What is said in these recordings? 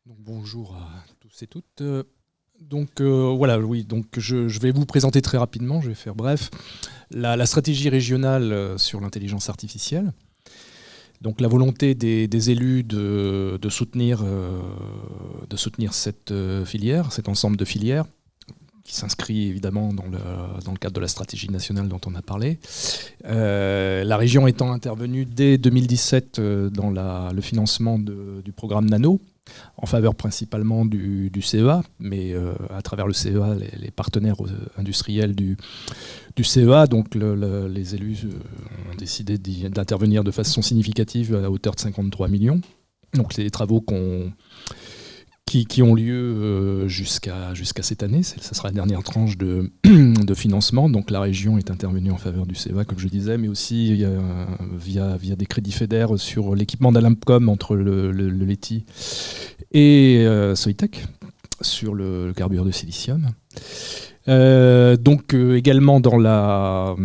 Donc, bonjour à tous et toutes. Voilà, oui, donc je vais vous présenter très rapidement, je vais faire bref, la stratégie régionale sur l'intelligence artificielle. Donc la volonté des élus de soutenir cette filière, cet ensemble de filières, qui s'inscrit évidemment dans le cadre de la stratégie nationale dont on a parlé. La région étant intervenue dès 2017 dans le financement du programme Nano, en faveur principalement du CEA, mais à travers le CEA, les partenaires industriels du CEA, donc les élus ont décidé d'intervenir de façon significative à hauteur de 53 millions. Donc c'est des travaux qui ont lieu jusqu'à cette année. Ça sera la dernière tranche de financement. Donc la région est intervenue en faveur du CEA, comme je disais, mais aussi via des crédits FEDER sur l'équipement d'Alamcom entre le LETI et Soitec sur le carburant de silicium. Également dans la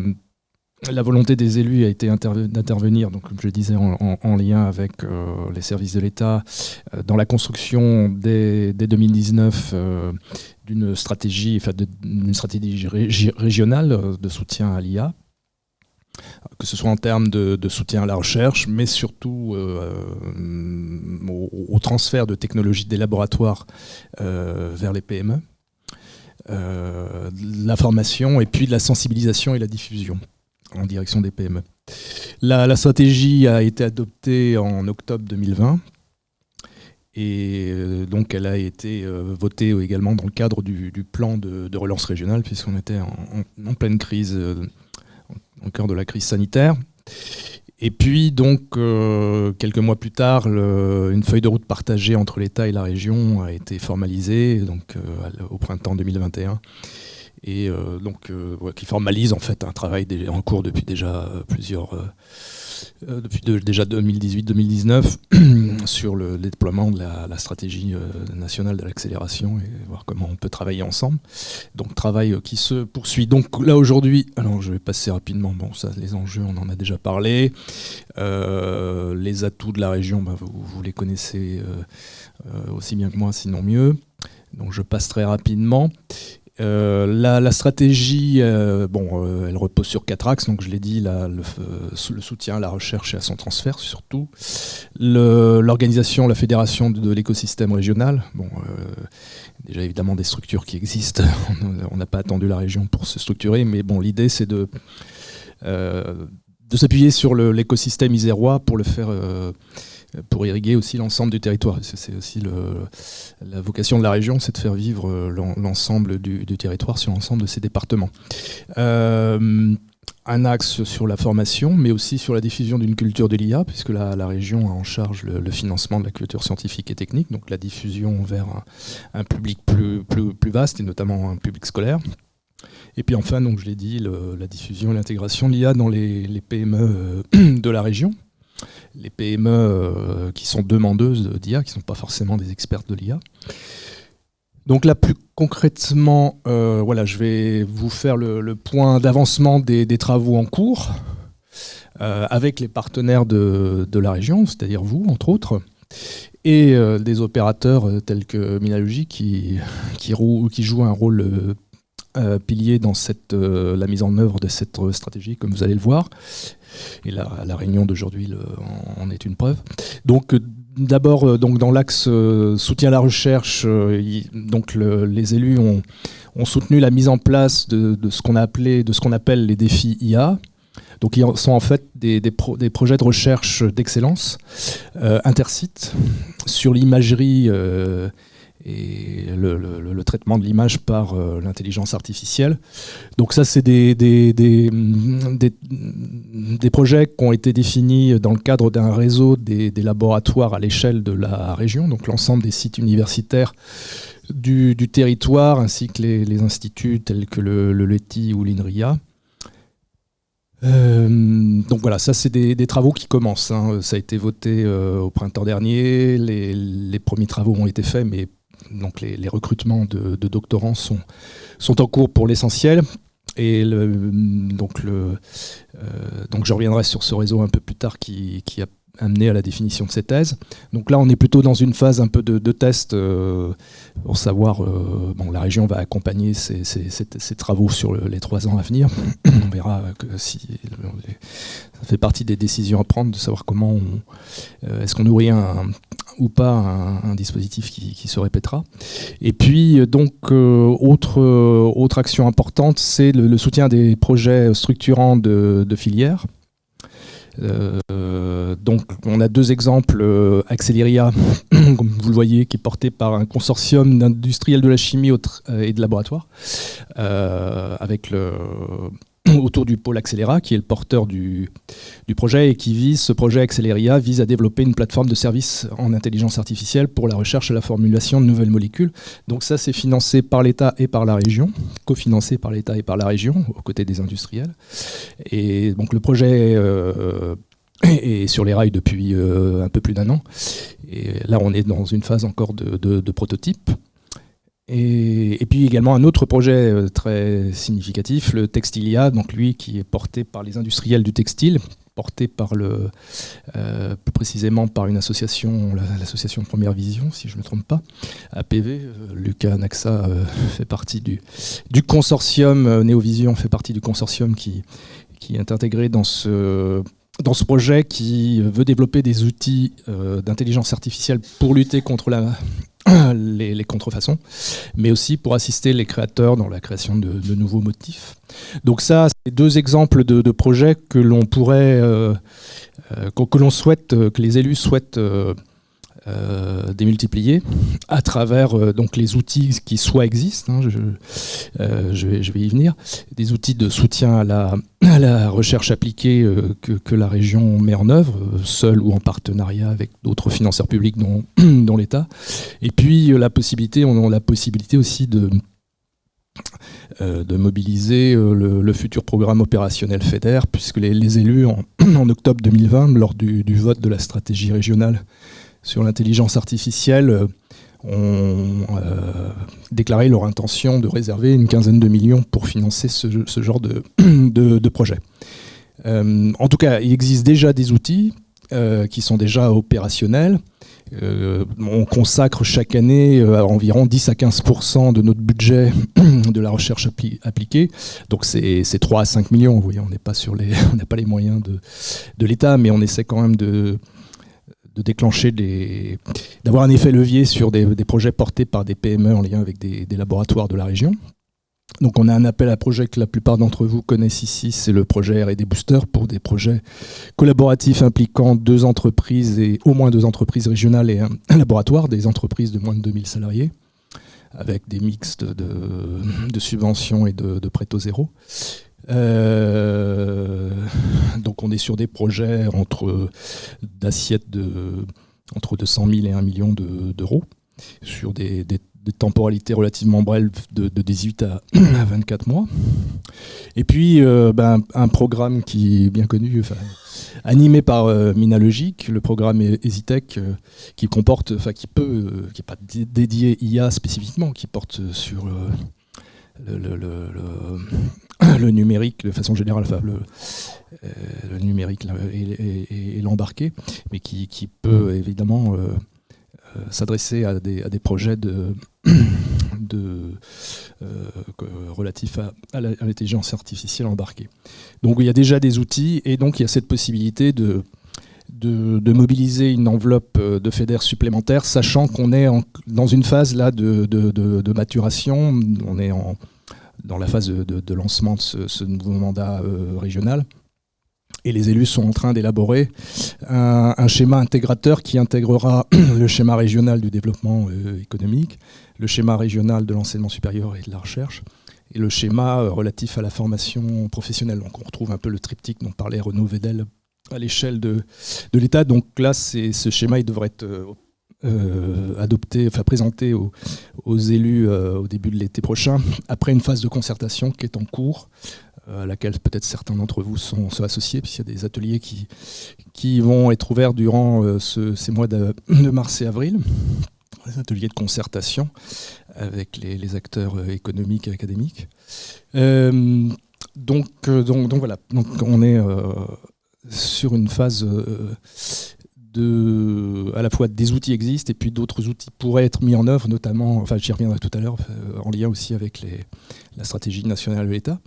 volonté des élus a été d'intervenir, donc, comme je disais, en lien avec les services de l'État, dans la construction dès 2019 d'une stratégie régionale de soutien à l'IA, que ce soit en termes de soutien à la recherche, mais surtout au transfert de technologies des laboratoires vers les PME, la formation et puis de la sensibilisation et la diffusion en direction des PME. La stratégie a été adoptée en octobre 2020 et donc elle a été votée également dans le cadre du plan de relance régionale, puisqu'on était en pleine crise, au cœur de la crise sanitaire. Et puis donc quelques mois plus tard, une feuille de route partagée entre l'État et la région a été formalisée donc, au printemps 2021. Et qui formalise en fait un travail en cours depuis déjà depuis déjà 2018-2019 sur le déploiement de la stratégie nationale de l'accélération et voir comment on peut travailler ensemble. Donc travail qui se poursuit. Donc là aujourd'hui, alors je vais passer rapidement, bon ça les enjeux on en a déjà parlé, les atouts de la région, vous les connaissez aussi bien que moi, sinon mieux. Donc je passe très rapidement. La stratégie, elle repose sur 4 axes, donc je l'ai dit, le soutien à la recherche et à son transfert surtout, l'organisation, la fédération de l'écosystème régional, déjà évidemment des structures qui existent, on n'a pas attendu la région pour se structurer, mais bon, l'idée c'est de s'appuyer sur l'écosystème isérois pour le faire... pour irriguer aussi l'ensemble du territoire. C'est aussi la vocation de la région, c'est de faire vivre l'ensemble du territoire sur l'ensemble de ces départements. Un axe sur la formation, mais aussi sur la diffusion d'une culture de l'IA, puisque la région a en charge le financement de la culture scientifique et technique, donc la diffusion vers un public plus vaste, et notamment un public scolaire. Et puis enfin, donc, je l'ai dit, la diffusion et l'intégration de l'IA dans les PME de la région. Les PME qui sont demandeuses d'IA, qui ne sont pas forcément des expertes de l'IA. Donc là, plus concrètement, je vais vous faire le point d'avancement des travaux en cours avec les partenaires de la région, c'est-à-dire vous, entre autres, et des opérateurs tels que Minalogy qui jouent un rôle pilier dans la mise en œuvre de cette stratégie, comme vous allez le voir. Et la réunion d'aujourd'hui en est une preuve. Donc d'abord, dans l'axe soutien à la recherche, les élus ont soutenu la mise en place de ce qu'on appelle les défis IA. Donc ils sont en fait des projets de recherche d'excellence intersites sur l'imagerie et le traitement de l'image par l'intelligence artificielle. Donc ça, c'est des projets qui ont été définis dans le cadre d'un réseau des laboratoires à l'échelle de la région, donc l'ensemble des sites universitaires du territoire, ainsi que les instituts tels que le LETI ou l'INRIA. Donc voilà, ça c'est des travaux qui commencent. Ça a été voté au printemps dernier, les premiers travaux ont été faits, mais donc les recrutements de doctorants sont en cours pour l'essentiel. Et donc je reviendrai sur ce réseau un peu plus tard qui a amené à la définition de ces thèses. Donc là, on est plutôt dans une phase un peu de test pour savoir. La région va accompagner ces travaux sur les 3 ans à venir. On verra si ça fait partie des décisions à prendre, de savoir comment est-ce qu'on nourrit ou pas un dispositif qui se répétera. Et puis, donc, autre action importante, c'est le soutien des projets structurants de filières. Donc on a 2 exemples. Acceleria, comme vous le voyez, qui est porté par un consortium d'industriels de la chimie et de laboratoires, avec autour du pôle Accélera, qui est le porteur du projet, et ce projet Acceleria vise à développer une plateforme de services en intelligence artificielle pour la recherche et la formulation de nouvelles molécules. Donc ça, c'est financé par l'État et par la région, cofinancé par l'État et par la région, aux côtés des industriels. Et donc le projet est sur les rails depuis un peu plus d'1 an. Et là, on est dans une phase encore de prototype. Et puis également un autre projet très significatif, le Textilia, donc lui qui est porté par les industriels du textile, porté par plus précisément par une association, l'association Première Vision, si je ne me trompe pas, APV. Lucas Naxa fait partie du consortium, Néovision fait partie du consortium qui est intégré dans ce projet, qui veut développer des outils d'intelligence artificielle pour lutter contre les contrefaçons, mais aussi pour assister les créateurs dans la création de nouveaux motifs. Donc ça, c'est 2 exemples de projets que l'on pourrait, que l'on souhaite, que les élus souhaitent démultiplier à travers donc les outils qui soit existent, je vais y venir, des outils de soutien à la recherche appliquée que la région met en œuvre, seule ou en partenariat avec d'autres financeurs publics dont l'État, et puis on a la possibilité aussi de mobiliser le futur programme opérationnel FEDER, puisque les élus en octobre 2020, lors du vote de la stratégie régionale sur l'intelligence artificielle, ont déclaré leur intention de réserver une 15aine de millions pour financer ce genre de projet. En tout cas, il existe déjà des outils qui sont déjà opérationnels. On consacre chaque année environ 10 à 15% de notre budget de la recherche appliquée. Donc c'est 3 à 5 millions. Vous voyez, on n'est pas on n'a pas les moyens de l'État, mais on essaie quand même de déclencher d'avoir un effet levier sur des projets portés par des PME en lien avec des laboratoires de la région. Donc on a un appel à projet que la plupart d'entre vous connaissent ici, c'est le projet R&D Booster, pour des projets collaboratifs impliquant 2 entreprises, et au moins 2 entreprises régionales et un laboratoire, des entreprises de moins de 2000 salariés, avec des mix de subventions et de prêts au zéro. Donc on est sur des projets d'assiettes entre 200 000 et 1 million d'euros, sur des temporalités relativement brèves de 18 à 24 mois. Et puis un programme qui est bien connu, animé par Minalogic, le programme EasyTech, qui n'est pas dédié IA spécifiquement, qui porte sur le numérique de façon générale, le numérique et l'embarqué, mais qui peut évidemment s'adresser à des projets relatifs à l'intelligence artificielle embarquée. Donc il y a déjà des outils, et donc il y a cette possibilité de mobiliser une enveloppe de FEDER supplémentaire, sachant qu'on est dans une phase là de maturation. On est dans la phase de lancement de ce nouveau mandat régional. Et les élus sont en train d'élaborer un schéma intégrateur qui intégrera le schéma régional du développement économique, le schéma régional de l'enseignement supérieur et de la recherche, et le schéma relatif à la formation professionnelle. Donc on retrouve un peu le triptyque dont parlait Renaud Vedel à l'échelle de l'État. Donc là, ce schéma il devrait être présenté aux élus au début de l'été prochain, après une phase de concertation qui est en cours, à laquelle peut-être certains d'entre vous sont associés, puisqu'il y a des ateliers qui vont être ouverts durant ces mois de mars et avril, des ateliers de concertation avec les acteurs économiques et académiques. Donc voilà, donc on est sur une phase à la fois des outils existent et puis d'autres outils pourraient être mis en œuvre, notamment, enfin j'y reviendrai tout à l'heure, en lien aussi avec la stratégie nationale de l'État.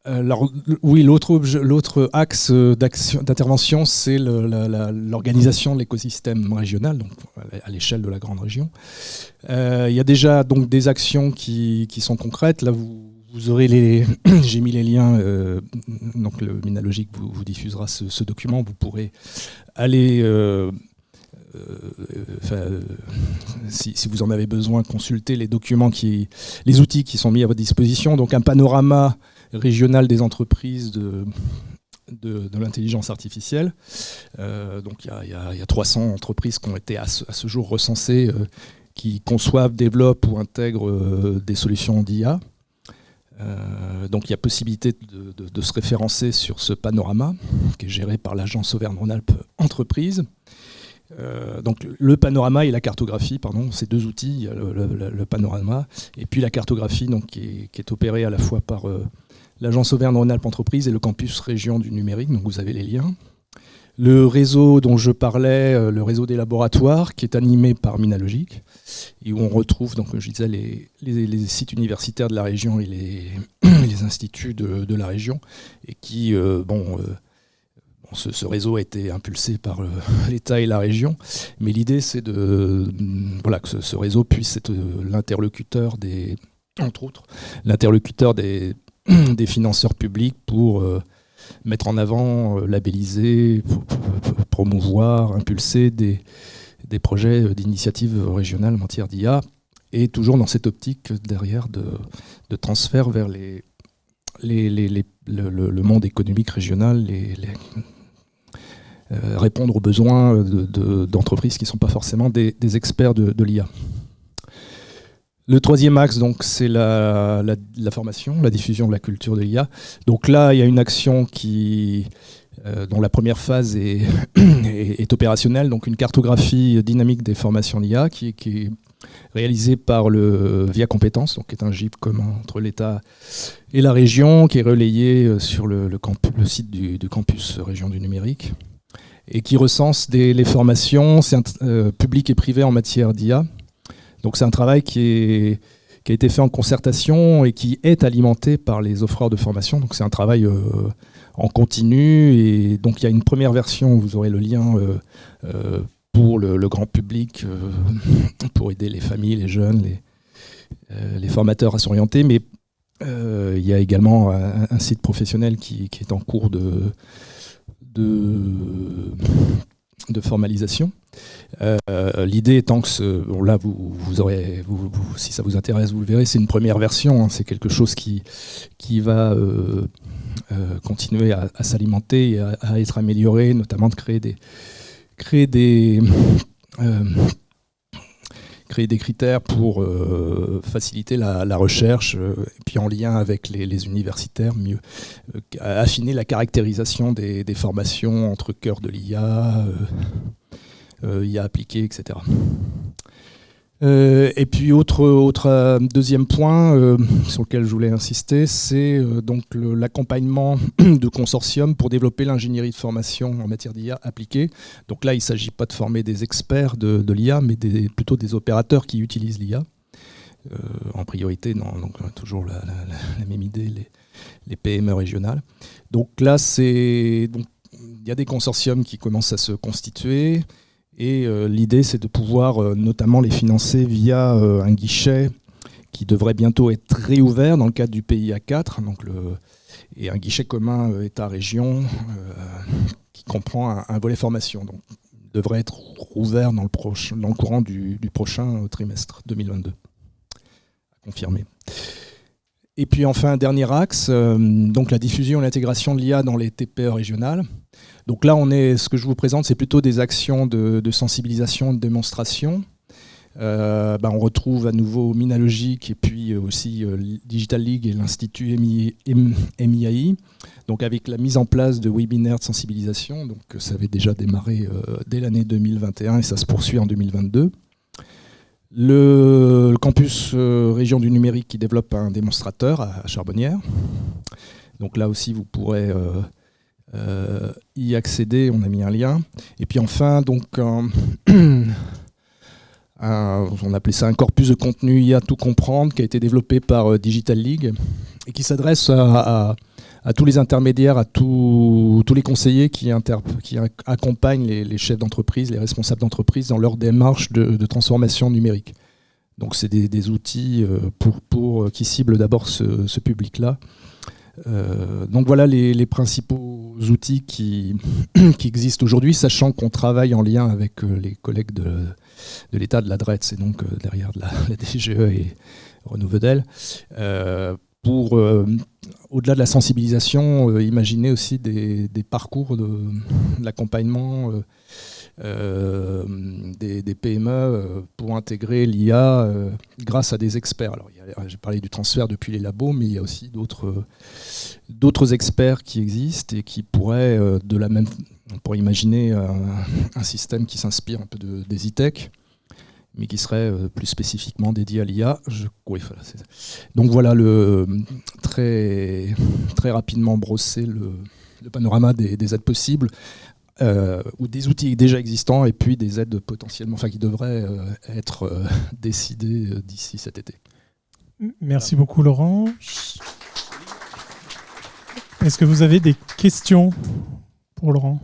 Alors, oui, l'autre axe d'intervention, c'est l'organisation de l'écosystème régional, donc à l'échelle de la grande région. Il y a déjà donc des actions qui sont concrètes. Là, vous aurez j'ai mis les liens, donc le Minalogique vous diffusera ce document. Vous pourrez aller, si vous en avez besoin, consulter les documents, les outils qui sont mis à votre disposition. Donc un panorama régional des entreprises de l'intelligence artificielle. Donc il y a 300 entreprises qui ont été à ce jour recensées, qui conçoivent, développent ou intègrent des solutions d'IA. Donc il y a possibilité de se référencer sur ce panorama qui est géré par l'agence Auvergne-Rhône-Alpes Entreprises. Donc le panorama et la cartographie, pardon, ces deux outils, le panorama et puis la cartographie, donc, qui est opérée à la fois par l'agence Auvergne-Rhône-Alpes Entreprises et le campus région du numérique, donc vous avez les liens. Le réseau dont je parlais, le réseau des laboratoires, qui est animé par Minalogique, et où on retrouve, donc, comme je disais, les sites universitaires de la région et les instituts de la région, et qui, ce réseau a été impulsé par l'État et la région, mais l'idée c'est que ce réseau puisse être l'interlocuteur entre autres, l'interlocuteur des financeurs publics pour mettre en avant, labelliser, promouvoir, impulser des projets d'initiatives régionales en matière d'IA, et toujours dans cette optique derrière de transfert vers le monde économique régional, répondre aux besoins d'entreprises qui ne sont pas forcément des experts de l'IA. Le troisième axe, donc, c'est la formation, la diffusion de la culture de l'IA. Donc là, il y a une action dont la première phase est opérationnelle, donc une cartographie dynamique des formations d'IA qui est réalisée par le Via Compétences, donc qui est un GIP commun entre l'État et la région, qui est relayé sur le site du campus région du numérique, et qui recense les formations publiques et privées en matière d'IA. Donc c'est un travail qui a été fait en concertation et qui est alimenté par les offreurs de formation. Donc c'est un travail en continu, et donc il y a une première version, vous aurez le lien pour le grand public, pour aider les familles, les jeunes, les formateurs à s'orienter, mais il y a également un site professionnel qui est en cours de formalisation. L'idée étant que là vous aurez, si ça vous intéresse, vous le verrez, c'est une première version, hein, c'est quelque chose qui va continuer à s'alimenter et à être amélioré, notamment de créer des critères pour faciliter la recherche, et puis en lien avec les universitaires, mieux affiner la caractérisation des formations entre cœur de l'IA, IA appliquée, etc. Et puis deuxième point sur lequel je voulais insister, c'est donc l'accompagnement de consortiums pour développer l'ingénierie de formation en matière d'IA appliquée. Donc là, il ne s'agit pas de former des experts de l'IA, mais plutôt des opérateurs qui utilisent l'IA. En priorité, donc toujours la même idée, les PME régionales. Donc là, il y a des consortiums qui commencent à se constituer. Et l'idée, c'est de pouvoir notamment les financer via un guichet qui devrait bientôt être réouvert dans le cadre du PIA 4, et un guichet commun État-région qui comprend un volet formation. Donc, il devrait être rouvert dans le courant du prochain trimestre 2022. À confirmer. Et puis enfin, un dernier axe, donc la diffusion et l'intégration de l'IA dans les TPE régionales. Donc là, ce que je vous présente, c'est plutôt des actions de sensibilisation, de démonstration. On retrouve à nouveau Minalogique et puis aussi Digital League et l'Institut MIAI, donc avec la mise en place de webinaires de sensibilisation. Donc ça avait déjà démarré dès l'année 2021 et ça se poursuit en 2022. Le campus région du numérique qui développe un démonstrateur à Charbonnières. Donc là aussi, vous pourrez y accéder, on a mis un lien. Et puis enfin, donc, on appelait ça un corpus de contenu IA tout comprendre, qui a été développé par Digital League et qui s'adresse à tous les intermédiaires, à tous les conseillers qui accompagnent les chefs d'entreprise, les responsables d'entreprise dans leur démarche de transformation numérique. Donc c'est des outils qui ciblent d'abord ce public-là. Donc voilà les principaux outils qui existent aujourd'hui, sachant qu'on travaille en lien avec les collègues de l'État, de la DRETS, et donc derrière de la DGE et Renaud Vedel, pour, au-delà de la sensibilisation, imaginer aussi des parcours de l'accompagnement des PME pour intégrer l'IA grâce à des experts. Alors, j'ai parlé du transfert depuis les labos, mais il y a aussi d'autres experts qui existent et qui pourraient, on pourrait imaginer un système qui s'inspire un peu des e-tech, mais qui serait plus spécifiquement dédié à l'IA. Oui, voilà, donc voilà, très, très rapidement brosser le panorama des aides possibles, ou des outils déjà existants, et puis des aides potentiellement, qui devraient être décidées d'ici cet été. Merci beaucoup Laurent. Est-ce que vous avez des questions pour Laurent ?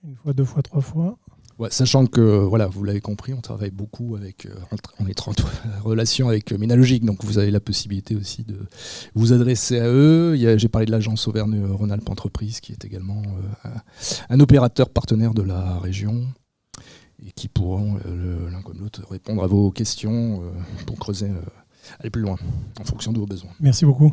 Une fois, deux fois, trois fois. Ouais, sachant que, voilà, vous l'avez compris, on travaille beaucoup en étroite relation avec Ménalogique, donc vous avez la possibilité aussi de vous adresser à eux. J'ai parlé de l'agence Auvergne-Rhône-Alpes Entreprise, qui est également un opérateur partenaire de la région, et qui pourront, l'un comme l'autre, répondre à vos questions pour creuser, aller plus loin, en fonction de vos besoins. Merci beaucoup.